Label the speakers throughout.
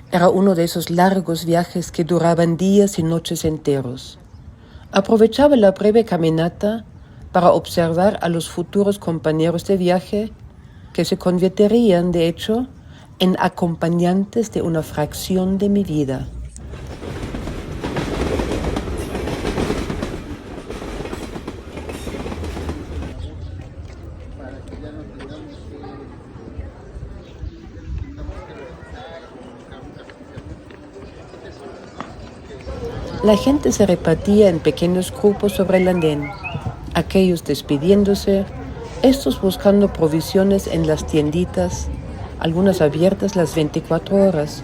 Speaker 1: Era uno de esos largos viajes que duraban días y noches enteros. Aprovechaba la breve caminata para observar a los futuros compañeros de viaje que se convertirían, de hecho, en acompañantes de una fracción de mi vida. La gente se repartía en pequeños grupos sobre el andén, aquellos despidiéndose, estos buscando provisiones en las tienditas, algunas abiertas las 24 horas,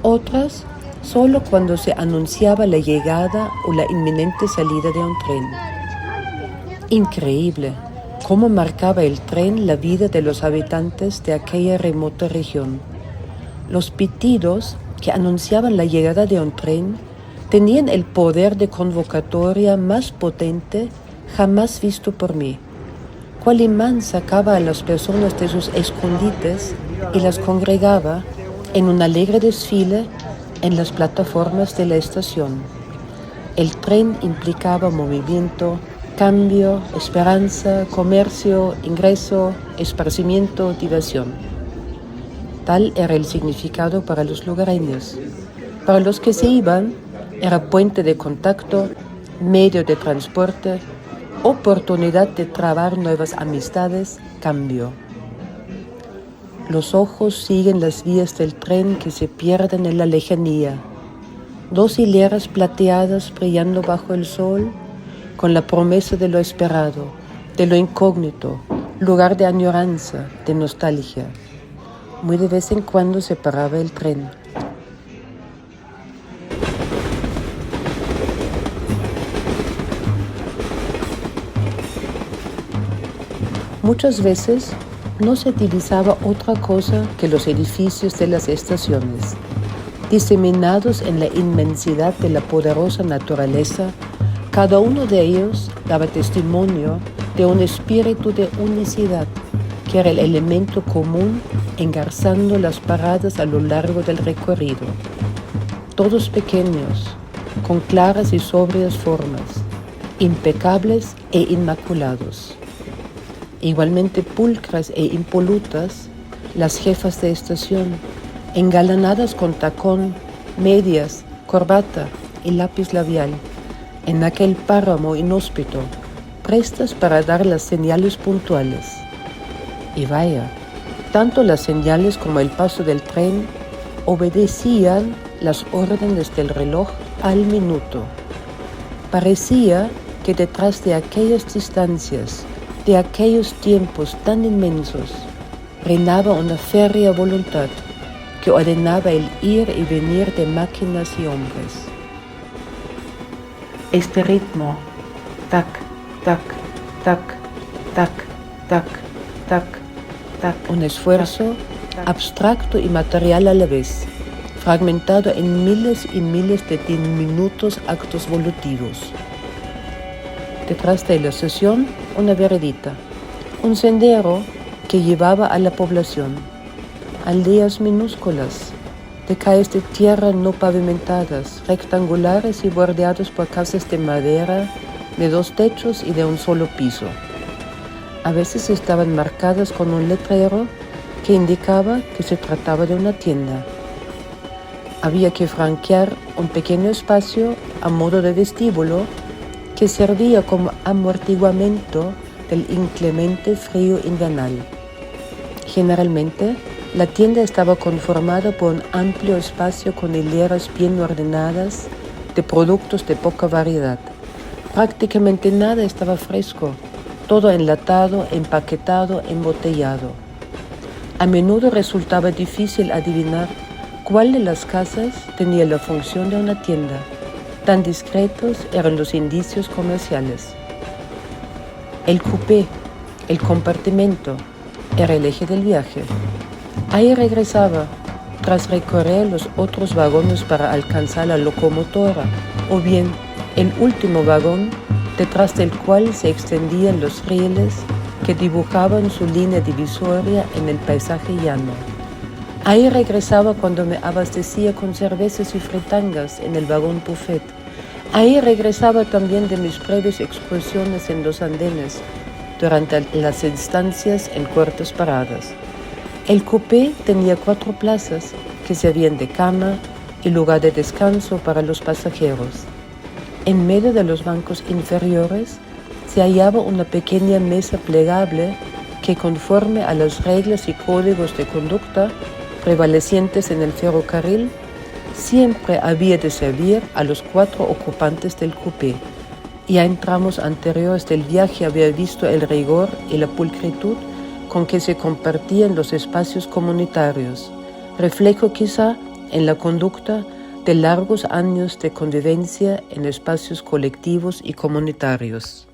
Speaker 1: otras solo cuando se anunciaba la llegada o la inminente salida de un tren. Increíble cómo marcaba el tren la vida de los habitantes de aquella remota región. Los pitidos que anunciaban la llegada de un tren tenían el poder de convocatoria más potente jamás visto por mí. Cual imán sacaba a las personas de sus escondites y las congregaba en un alegre desfile en las plataformas de la estación. El tren implicaba movimiento, cambio, esperanza, comercio, ingreso, esparcimiento, diversión. Tal era el significado para los lugareños. Para los que se iban, era puente de contacto, medio de transporte, oportunidad de trabar nuevas amistades, cambio. Los ojos siguen las vías del tren que se pierden en la lejanía. 2 hileras plateadas brillando bajo el sol, con la promesa de lo esperado, de lo incógnito, lugar de añoranza, de nostalgia. Muy de vez en cuando se paraba el tren. Muchas veces no se divisaba otra cosa que los edificios de las estaciones, diseminados en la inmensidad de la poderosa naturaleza. Cada uno de ellos daba testimonio de un espíritu de unicidad, que era el elemento común engarzando las paradas a lo largo del recorrido. Todos pequeños, con claras y sobrias formas, impecables e inmaculados. Igualmente pulcras e impolutas, las jefas de estación, engalanadas con tacón, medias, corbata y lápiz labial, en aquel páramo inhóspito, prestas para dar las señales puntuales. Y vaya, tanto las señales como el paso del tren obedecían las órdenes del reloj al minuto. Parecía que detrás de aquellas distancias, de aquellos tiempos tan inmensos, reinaba una férrea voluntad que ordenaba el ir y venir de máquinas y hombres. Este ritmo, tac, tac, tac, tac, tac, tac, tac, un esfuerzo abstracto y material a la vez, fragmentado en miles y miles de diminutos actos volutivos. Detrás de la estación, una veredita, un sendero que llevaba a la población, aldeas minúsculas, de calles de tierra no pavimentadas, rectangulares y bordeados por casas de madera, de 2 techos y de un solo piso. A veces estaban marcadas con un letrero que indicaba que se trataba de una tienda. Había que franquear un pequeño espacio a modo de vestíbulo que servía como amortiguamiento del inclemente frío invernal. Generalmente, la tienda estaba conformada por un amplio espacio con hileras bien ordenadas de productos de poca variedad. Prácticamente nada estaba fresco, todo enlatado, empaquetado, embotellado. A menudo resultaba difícil adivinar cuál de las casas tenía la función de una tienda. Tan discretos eran los indicios comerciales. El coupé, el compartimento, era el eje del viaje. Ahí regresaba, tras recorrer los otros vagones para alcanzar la locomotora, o bien el último vagón, detrás del cual se extendían los rieles que dibujaban su línea divisoria en el paisaje llano. Ahí regresaba cuando me abastecía con cervezas y fritangas en el vagón buffet. Ahí regresaba también de mis breves excursiones en los andenes, durante las estancias en cortas paradas. El coupé tenía 4 plazas que servían de cama y lugar de descanso para los pasajeros. En medio de los bancos inferiores se hallaba una pequeña mesa plegable que, conforme a las reglas y códigos de conducta prevalecientes en el ferrocarril, siempre había de servir a los 4 ocupantes del coupé. Ya en tramos anteriores del viaje había visto el rigor y la pulcritud con que se compartían los espacios comunitarios, reflejo quizá en la conducta de largos años de convivencia en espacios colectivos y comunitarios.